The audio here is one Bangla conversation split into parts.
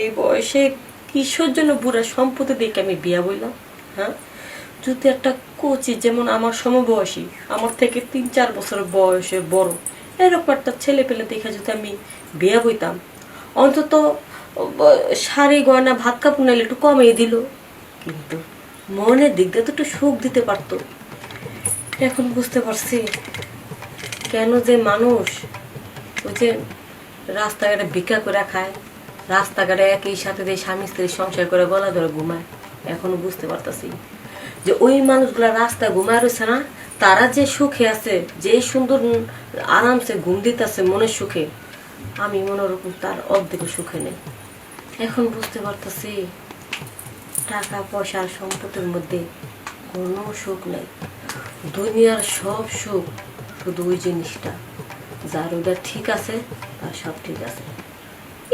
এই বয়সে কিসের জন্য বুড়া সম্পত্তি দেখে আমি বিয়া বললাম? হ্যাঁ, যদি একটা কোচি যেমন আমার সমবয়সী, আমার থেকে 3-4 বছর বয়সে বড়, এরকম একটা ছেলে পেলে দেখে যদি আমি বিয়া বইতাম, অন্তত শাড়ি গয়না ভাত কাপড় নাইলে একটু কমিয়ে দিল, কিন্তু মনের দিক দিয়ে তো একটু সুখ দিতে পারতো। এখন বুঝতে পারছি কেন যে মানুষ ওই যে রাস্তাঘাটে ভিক্ষা করে খায়, রাস্তাঘাটে একই সাথে যে স্বামী স্ত্রী সংসার করে গলা ধরে ঘুমায়। এখনো বুঝতে পারতাছি যে ওই মানুষগুলা রাস্তায় ঘুমায় রয়েছে না, তারা যে সুখে আছে, যে সুন্দর আরামসে ঘুম দিতেছে মনের সুখে, আমি মনোরকম তার অর্ধেক সুখে নেই। এখন বুঝতে পারতাছি টাকা পয়সা আর সম্পদের মধ্যে কোনো সুখ নেই। দুনিয়ার সব সুখ শুধু ওই জিনিসটা, যার ওটা ঠিক আছে তার সব ঠিক আছে।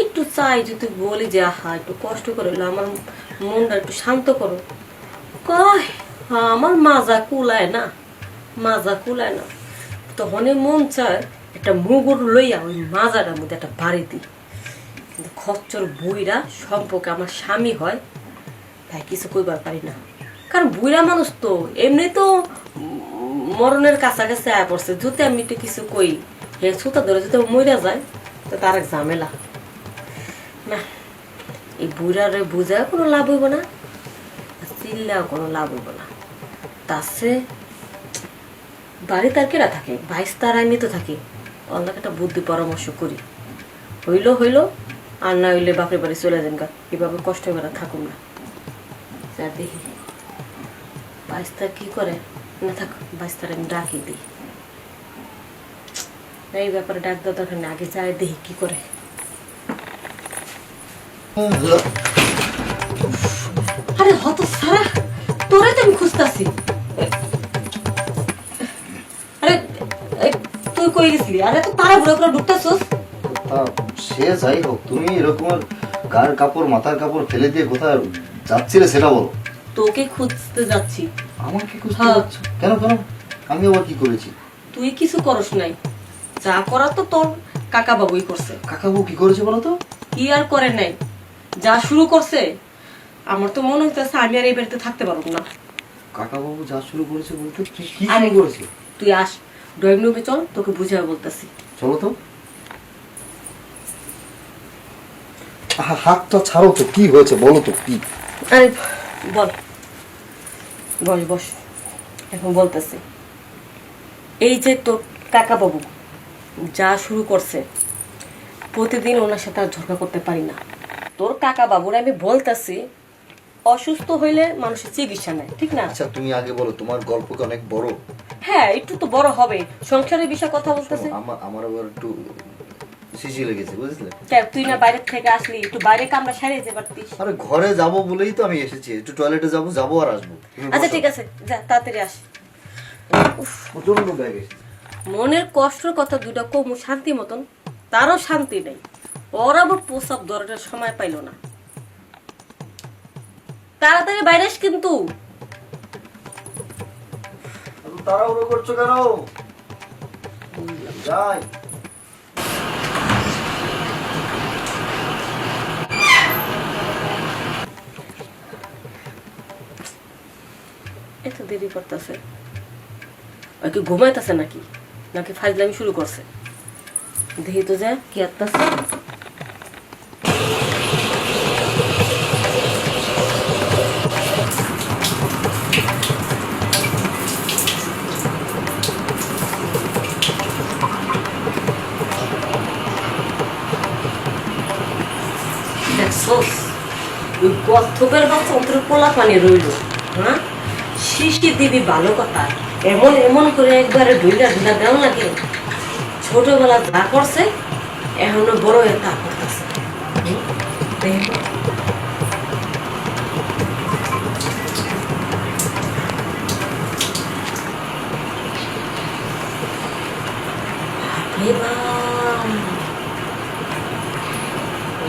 একটু চাই যদি বলি যে আহা একটু কষ্ট করে আমার মনটা একটু শান্ত করো, কয় আমার মাজা কুলায় না, মাজা কুলায় না। তখনই মন চায় একটা মুগুর লইয়া ওই মাজাটার মধ্যে একটা বাড়ি দিই। কিন্তু খচ্চর বুইরা সম্পর্কে আমার স্বামী হয় ভাই কিছু কইবার পারি না, কারণ বুইরা মানুষ তো এমনি তো মরণের কাছাকাছি আয়া পড়ছে। যদি আমি একটু কিছু কই হে সুতা ধরে যদি মইরা যায় তো তার এক ঝামেলা না। এই বুড়ারে বুঝাও কোনো লাভ হইব না, চিল্লাও কোনো লাভ হইব না। তাছে বাড়ি তার কেরা থাকে, 22 তার আমি তো থাকি, অন্য একটা বুদ্ধি পরামর্শ করি, হইল আর না হইলে বাপের বাড়ি চলে যান গা, এভাবে কষ্ট করে থাকুন না। যা দেখি 22 তার কি করে না থাক, 22 তার আমি ডাকি দিই, এই ব্যাপারে ডাক দেওয়া দরকার না, আগে যায় দেখি কি করে। আরে হত সারা তোরে তো আমি খুঁজতাছি। আরে তুই কই গেছিলি? আরে তো তারা বুড়ো করে ঢুকতাছস। সে যাই হোক, তুমি এরকম গায়ের কাপড় মাথার কাপড় ফেলে দিয়ে কোথায় যাচ্ছিলে সেটা বলো। তোকে খুঁজতে যাচ্ছি। আমাকে খুঁজতে যাচ্ছ কেন? আমি আবার কি করেছি? তুই কিছু করস নাই, যা করা তো তোর কাকা বাবুই করছে। কাকাবু কি করেছে বলো তো? কি আর করে নাই, যা শুরু করছে আমার তো মনে হইতেছে আমি আর এই বাড়িতে থাকতে পারবো না। কাকাবাবু যা শুরু করেছে বলতে কি শুরু করেছে? তুই আস ড্রয়িং রুমে চল, তোকে বুঝাই বলতেছি। চলো তো। হাতটা ছাড়ো তো, কি হয়েছে বলো তো কি? আরে বল, বস বস, এখন বলতেছি। এই যে তোর কাকা বাবু যা শুরু করছে, প্রতিদিন ওনার সাথে আর ঝগড়া করতে পারি না। তোর কাকা বাবুর আমি বলতেছি অসুস্থ হইলে মানুষের চিকিৎসা নেয়, ঠিক না? আচ্ছা তুমি আগে বলো, তোমার গল্প কি অনেক বড়? হ্যাঁ একটু তো বড় হবে, সংসারের বিষয়ে কথা বলতেছে। আমার আবার একটু শিশি লেগেছে বুঝলে। তুই না বাইরে থেকে আসলি, একটু বাইরে কামড়া সারিয়ে যেতে পারতিস। আরে ঘরে যাব বলেই তো আমি এসেছি, একটু টয়লেটে যাবো আর আসবো। আচ্ছা ঠিক আছে, যা তাড়াতাড়ি আস। প্রচন্ড ব্যাগ এসেছে। মনের কষ্টের কথা দুটা কম শান্তি মতন, তারও শান্তি নেই। ওর আবার প্রসাব দরকার সময় পাইল না। তাড়াতাড়ি বাইরে আস কিন্তু। তাড়াহুড়ো করছো কেন? যাই। এত দেরি করতেছে, আর কি ঘুমাইতেছে নাকি নাকি ফাইজলামি শুরু করছে? দেখি তো যা কি আত্মাছে। ওই কচ্ছপের বাচ্চা অন্তরে পোলা পানি রইল, হ্যাঁ শিশি দিবি ভালো কথা, এমন এমন করে একবারে ঢুইলা দেওয়া লাগে। ছোটবেলা যা করছে এখনো বড় হয়ে তা করতেছে।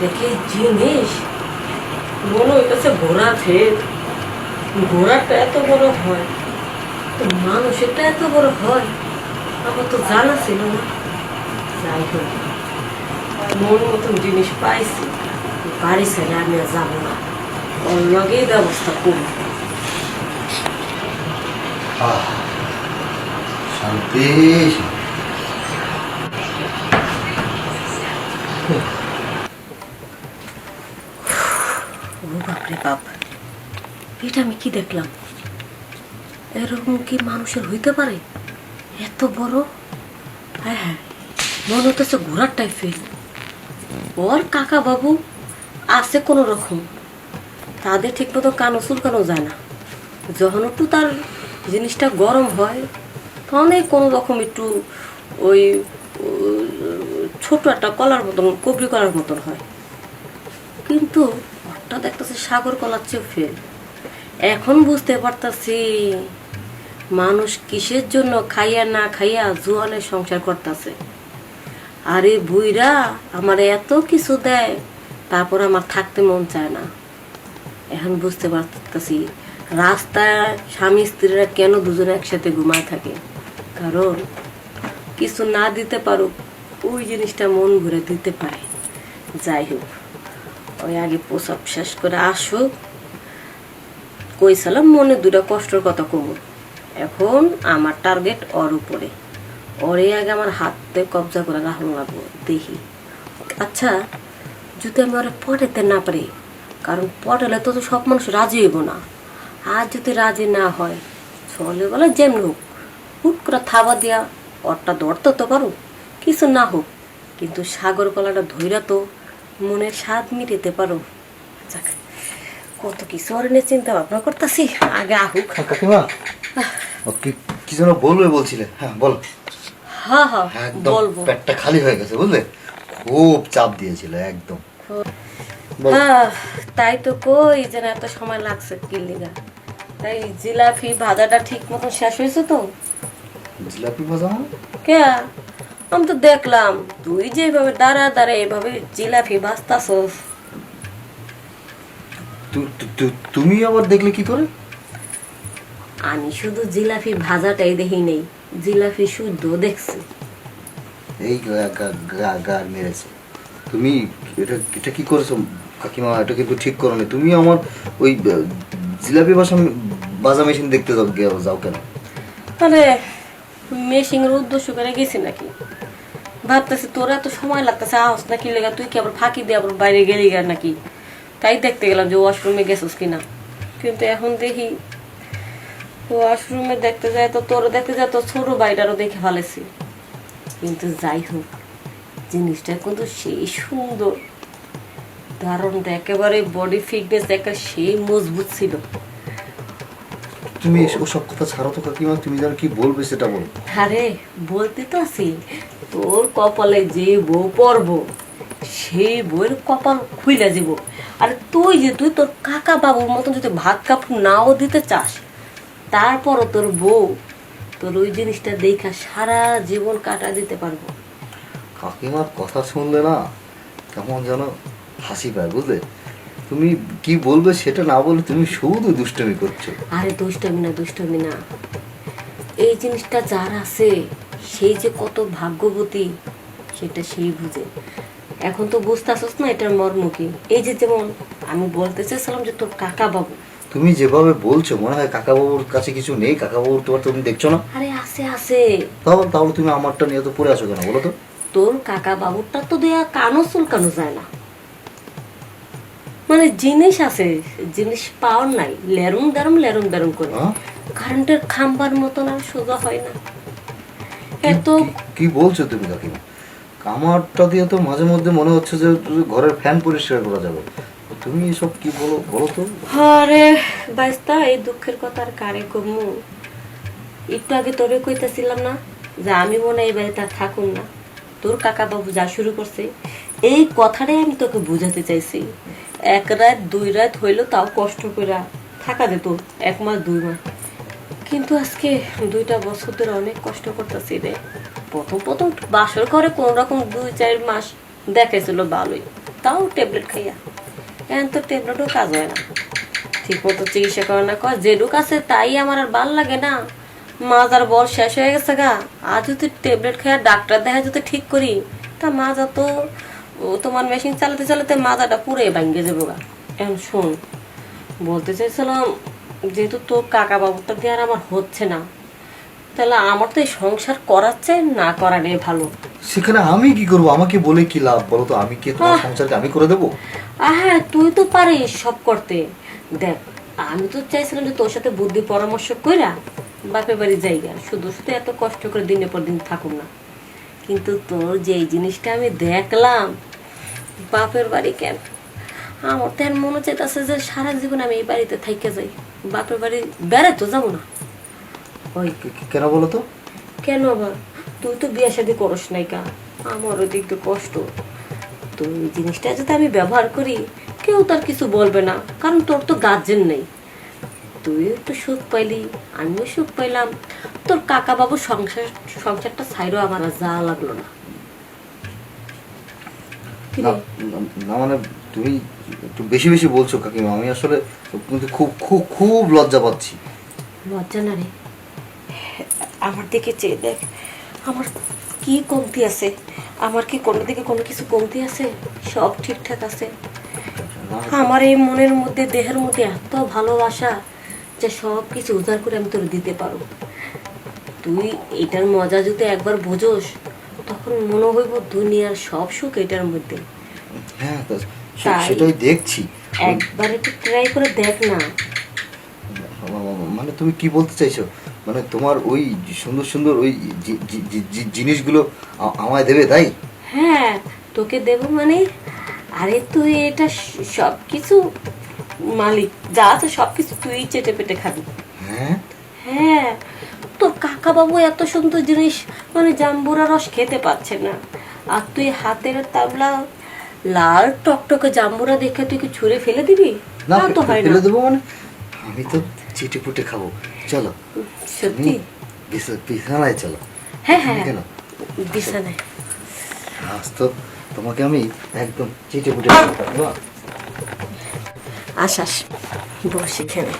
দেখে জিনিস মনে হইতেছে ঘোড়া ফের, ঘোড়াটা এত বড় হয় তো মানুষেরটা এত বড় হয়, আমার তো জানা ছিল না। যাই হোক মন মতন জিনিস পাইছি, বাড়ি ছেড়ে আমি আর যাবো না, ওর লগেই ব্যবস্থা করি। শান্তি। ও বাপরে বাপ, এটা আমি কি দেখলাম? এরকম কি মানুষের হইতে পারে? এত বড়! হ্যাঁ হ্যাঁ, মনে হতেছে ঘোড়ার টাইপের। ওর কাকা বাবু আছে কোনো রকম, তাদের ঠিক মতো কানো চুলকানো যায় না। যখন একটু তার জিনিসটা গরম হয় তখন কোনো রকম একটু ওই ছোট একটা কলার মতন, কবরি কলার মতন হয়। কিন্তু ওটা দেখতেছে সাগর কলার চেয়ে ফেল। এখন বুঝতে পারতাছি মানুষ কিসের জন্য খাইয়া না খাইয়া জোয়ানের সংসার করতেছে। আরে বুইরা আমার এত কিছু দেয়, তারপর আমার থাকতে মন চায় না। এখন বুঝতে পারতেছি রাস্তায় স্বামী স্ত্রীরা কেন দুজনে একসাথে ঘুমায় থাকে। কারণ কিছু না দিতে পারুক, ওই জিনিসটা মন ঘুরে দিতে পারে। যাই হোক, ওই আগে প্রসব শেষ করে আসুক, কইছিলাম মনে দুটা কষ্টের কথা কমুক। এখন আমার টার্গেট ওর উপরে, ওরে আগে আমার হাতে কবজা করে রাখুন লাগবো। দেখি আচ্ছা, যদি আমি ওরা পটাইতে না পারি, কারণ পটালে তো সব মানুষ রাজি হইব না। আর যদি রাজি না হয়, চলে বলে যেমন হোক হুট করে থাবা দিয়া ওরটা ধরতে তো পারো, কিছু না হোক, কিন্তু সাগর কলাটা ধইরা তো মনের স্বাদ মিটাতে পারো। যাক, কত কিছু ওর নিয়ে চিন্তা ভাবনা করতেছি, আগে আহুক। কাকিমা, ও কি যেন বলবে বলছিলে? হ্যাঁ বলো। হ্যাঁ হ্যাঁ একদম বলবো। পেটটা খালি হয়ে গেছে বুঝলে, খুব চাপ দিয়েছিল একদম। বলো। হ্যাঁ, তাই তো কই যেন এত সময় লাগছে কি লিগা। তাই জিলাপি ভাজাটা ঠিক মতো শেষ হয়েছে তো? জিলাপি ভাজা মানে? কে? আমি তো দেখলাম তুই যেভাবে দাঁড়া দাঁড়া এভাবে জিলাপি ভাজতাছস। তুমি আবার দেখলে কি করে? আমি শুধু জিলাপি ভাজাটাই দেখি নেই, জিলাপি শুদ্ধ দেখছি। এই গার মেরেছে। তুমি এটা কি করেছো কাকিমা? এটা কিন্তু ঠিক করো না। তুমি আমার ওই জিলাপি বাজা মেশিন দেখতে যাও কেন? তাহলে মেশিনের উদ্দেশ্য করে গেছি নাকি? ভাবতেছি তোরা এত সময় লাগতেছে আহস নাকি লেগা, তুই কি আবার ফাঁকি দিয়ে আবার বাইরে গেলি গা নাকি? তাই দেখতে গেলাম যে ওয়াশরুমে গেছিস কিনা। কিন্তু এখন দেখি ওয়াশরুমে দেখতে যায় তো, তোর দেখতে যায় তো ছোট বাইটারও দেখে ফেলেছি। কিন্তু যাই হোক, জিনিসটা কিন্তু সেই সুন্দর, দারুণ, একেবারে বডি ফিটনেস একেবারে সেই মজবুত ছিল। তুমি ওসব কথা ছাড়ো তো কাকিমা, তুমি যেন কি বলবে সেটা বলো। আরে বলতে তো আছি, তোর কপালে যে বউ পরব সেই বউয়ের কপাল খুইলা যাব। আর তুই তোর কাকা বাবুর মতন যদি ভাত কাপড় নাও দিতে চাস, তারপরও তোর বউ তোর ওই জিনিসটা দেখা সারা জীবন কাটা দিতে পারবো। কাকিমার কথা শুনলে না কেমন যেন হাসি পায় বুঝলে। তুমি কি বলবে সেটা না বলে তুমি শুধু দুষ্টমি করছো। আরে দুষ্টমি না, এই জিনিসটা যার আছে সেই যে কত ভাগ্যবতী সেটা সেই বুঝে। এখন তো বুঝতে আসছ না এটার মর্ম কি। এই যে যেমন আমি বলতে চাইছিলাম যে তোর কাকা বাবু, তুমি যেভাবে বলছো মনে হয় কাকা বাবুর কাছে কিছু নেই। কাকা বাবুর তোমার তুমি দেখছো না? আরে আছে। তাহলে তুমি আমারটা নিয়ে তো পড়ে আছো কেন বলো তো? তোর কাকা বাবুরটা তো দেয়া কানো চুলকানো যায় না, মানে জিনিস আছে, জিনিস পাওয়ার নাই, লেরুম দারুম করে কারেন্টের খাম্বার মতন আর সোজা হয় না। এত কি বলছো তুমি কাকিমা? আমারটা দিয়ে তো মাঝে মধ্যে মনে হচ্ছে যে ঘরের ফ্যান পরিষ্কার করা যাবে। তুমি এসব কি বলো তো? আরে বাইস্তা, এই দুঃখের কথা আর কারে কমু? একটু আগে তোরে কইতাছিলাম না যে আমি মনে হয় এই বাড়িতে আর থাকুন না। তোর কাকা বাবু যা শুরু করছে, এই কথাটাই আমি তোকে বুঝাতে চাইছি। 1 রাত 2 রাত হইলো তাও কষ্ট করে থাকা যেত, 1 মাস 2 মাস। কিন্তু আজকে 2টা বছর ধরে অনেক কষ্ট করতেছি রে। প্রথম বাসর ঘরে কোন রকম 2-4 মাস দেখাইছিল ভালোই, তাও ট্যাবলেট খাইয়া। এখন তো ট্যাবলেটও কাজ হয় না, ঠিক মতো চিকিৎসা করে না। যেটুক আছে তাই আমার আর ভাল লাগে না। মাজার বল শেষ হয়ে গেছে গা। আর যদি ট্যাবলেট খাইয়া ডাক্তার দেখা যদি ঠিক করি, তা মাজা তো ও তোমার মেশিন চালাতে চালাতে মাথাটা পুরে ভাঙ্গে যাবো গা। এখন শোন, বলতে চাইছিলাম যেহেতু তোর কাকা বাবুটা দিয়ে আর আমার হচ্ছে না, তাহলে আমার তো এই সংসার করাচ্ছে না করাটাই ভালো। সেখানে আমি কি করবো? আমাকে বলে কি লাভ বলো তো? আমি কি তোমার সংসারকে আমি করে দেবো? হ্যাঁ, তুই তো পারিস সব করতে। দেখ, আমি তো চাইছিলাম যে তোর সাথে বুদ্ধি পরামর্শ কইরা বাপের বাড়ি যাইগা, শুধু শুধু এত কষ্ট করে দিনের পর দিন থাকুন না। কিন্তু তোর যে এই জিনিসটা আমি দেখলাম, বাপের বাড়ি কেন, আমার তো এখন মনে চাইতেছে যে সারা জীবন আমি এই বাড়িতে থাইকে যাই, বাপের বাড়ি বেড়াতে যাবো না। ওই কেন বলো তো? কেন আবার? তুই তো বিয়ে শাদী করস নাই কা, আমার ওই দিকটা কষ্ট। তো এই জিনিসটা যদি আমি ব্যবহার করি, কেউ তার কিছু বলবে না, কারণ তোর তো গার্জেন নেই। তুই তো সুখ পাইলি, আমিও সুখ পাইলাম। তোর কাকা বাবু সংসারটা ছাইরও আমার আর যা লাগলো না। কি রে? না মানে তুমি একটু বেশি বেশি বলছো কাকিমা। আমি আসলে কিন্তু খুব খুব খুব লজ্জা পাচ্ছি। লজ্জা না রে? আমার দিকে চেয়ে দেখ, আমার কি কমতি আছে? আমার কি কোনো দিকে কোনো কিছু কমতি আছে? সব ঠিকঠাক আছে। আমার এই মনের মধ্যে, দেহের মধ্যে এত ভালোবাসা যে সব কিছু উজাড় করে আমি তোর দিতে পারো। তুই এটার মজা যদি একবার বোঝোস, তখন মনে হইব দুনিয়ার সব সুখ এটার মধ্যে। হ্যাঁ, তাই সেটাই দেখছি। একবার একটু ট্রাই করে দেখ না। মানে তুমি কি বলতে চাইছো? মানে তোমার ওই সুন্দর সুন্দর ওই জিনিসগুলো আমায় দেবে, তাই? হ্যাঁ, তোকে দেব মানে, আরে তুই এটা সবকিছু মালিক, যা আছে সবকিছু তুই চেটে পেটে খাবি। হ্যাঁ হ্যাঁ, তোর কাকা বাবু এত সুন্দর জিনিস মানে জাম্বুরা রস খেতে পাচ্ছে না, আর তুই হাতের তাবলা লাল টকটকে জাম্বুরা দেখে তুই কি ছুঁড়ে ফেলে দিবি? না, তা তো হয় না। ফেলে দেবো মানে? আমি তো চেটে পুটে খাবো। চলো সত্যি? বিছানায় চলো। হ্যাঁ হ্যাঁ, কেন বিছানায়। আজ তো তোমাকে আমি একদম চেটে পুটে আস বসে খেলে।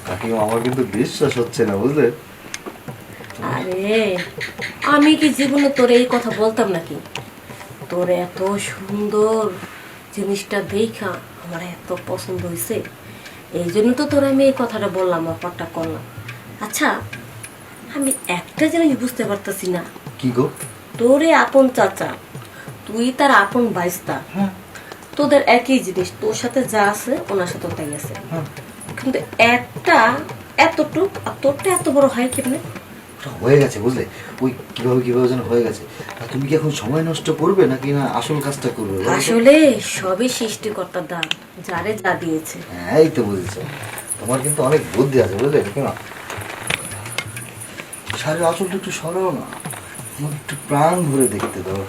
কাকিমা, আমার কিন্তু বিশ্বাস হচ্ছে না, বুঝলে? আরে আমি কি জীবনে তোর এই কথা বলতাম নাকি? তোর এত সুন্দর জিনিসটা দেখা আমার এত পছন্দ হয়েছে, এই জন্য তো তোর আমি এই কথাটা বললাম, ব্যাপারটা করলাম। আচ্ছা, আমি একটা জিনিস বুঝতে পারতেছি না। কি গো? তোরে আপন চাচা, তুই তার আপন বাইস্তা, তোদের একই জিনিস, তোর সাথে যা আছে ওনার সাথে তাই আছে, কিন্তু একটা এতটুক আর তোরটা এত বড় হয় কেমনে? হয়ে গেছে, বুঝলে? ওই কিভাবে কিভাবে যেন হয়ে গেছে। আর তুমি কি এখন সময় নষ্ট করবে নাকি না আসল কাজটা করবে? আসলে সবই সৃষ্টিকর্তার দান, যারে যা দিয়েছে। হ্যাঁ, এই তো বুঝেছো। তোমার কিন্তু অনেক বুদ্ধি আছে, বুঝলে কাকিমা? শাড়ির আঁচলটা একটু সরাও না, আমার একটু প্রাণ ভরে দেখতে দাও।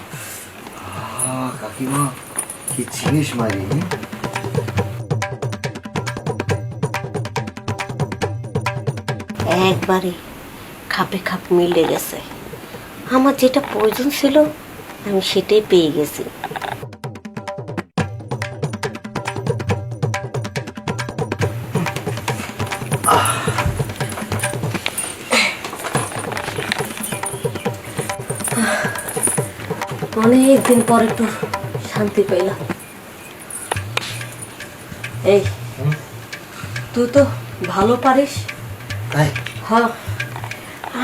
কাকিমা, কি জিনিস মারি! একবারে খাপে খাপ মিলে গেছে। আমার যেটা প্রয়োজন ছিল আমি সেটাই পেয়ে গেছি। অনেকদিন পর একটু শান্তি পাইলাম। এই, তুই তো ভালো পারিস। তাই? হ্যাঁ,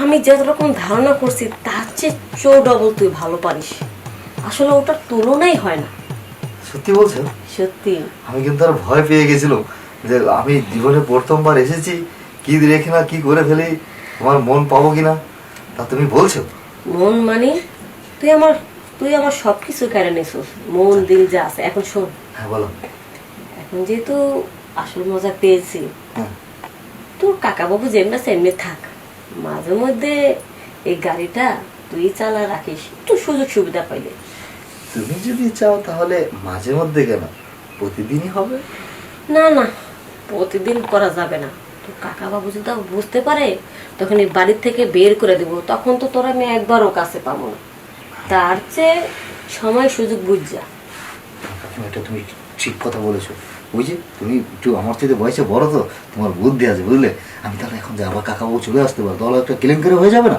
আমি যেরকম ধারণা করছি তার চেয়ে ডবল তুই ভালো পারিস। আসলে ওটার তুলনাই হয় না। সত্যি বলছো? সত্যি। আমি কিন্তু আর ভয় পেয়ে গেছিলাম যে আমি জীবনে প্রথমবার এসেছি, কি রেখে না কি করে ফেলি, তোমার মন পাবো কিনা। তা তুমি বলছো? মন মানে তুই আমার সবকিছু কেড়ে নিছিস, মন দিল যা আছে। এখন শোন। হ্যাঁ, বলো। এখন যেহেতু আসল মজা পেয়েছি, হ্যাঁ। তোর কাকা বাবু যেমনি সেমনি থাক, মাঝে মধ্যে এই গাড়িটা তুই চালা রাখিস, একটু সুযোগ সুবিধা পাইলে। তুমি যদি চাও তাহলে মাঝে মধ্যে, কেন প্রতিদিনই হবে? না না, প্রতিদিন করা যাবে না। তোর কাকা বাবু যদি বুঝতে পারে, তখন এই বাড়ির থেকে বের করে দেবো, তখন তো তোর আমি একবারও কাছে পাবো না। তার চেয়ে সময় সুযোগ বুঝা। এটা তুমি ঠিক কথা বলেছো। ওই যে তুমি একটু আমার থেকে বয়সে বড়, তো তোমার বুদ্ধি আছে, বুঝলে? আমি তাহলে এখন যে আবার কাকাবাবু চলে আসতে পারো, তাহলে একটা কেলেঙ্কারি হয়ে যাবে না?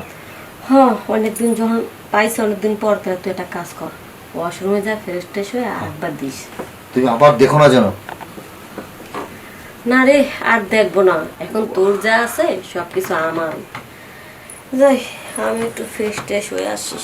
হ্যাঁ, অনেকদিন যখন পাইছে, অনেকদিন পর, তাহলে তুই একটা কাজ কর, ওয়াশরুমে যা ফ্রেশ ট্রেশ হয়ে আরেকবার দিস। তুমি আবার দেখো না যেন। না রে, আর দেখবো না, এখন তোর যা আছে সবকিছু আমার। যাই, আমি একটু ফ্রেশ ট্রেশ হয়ে আসি।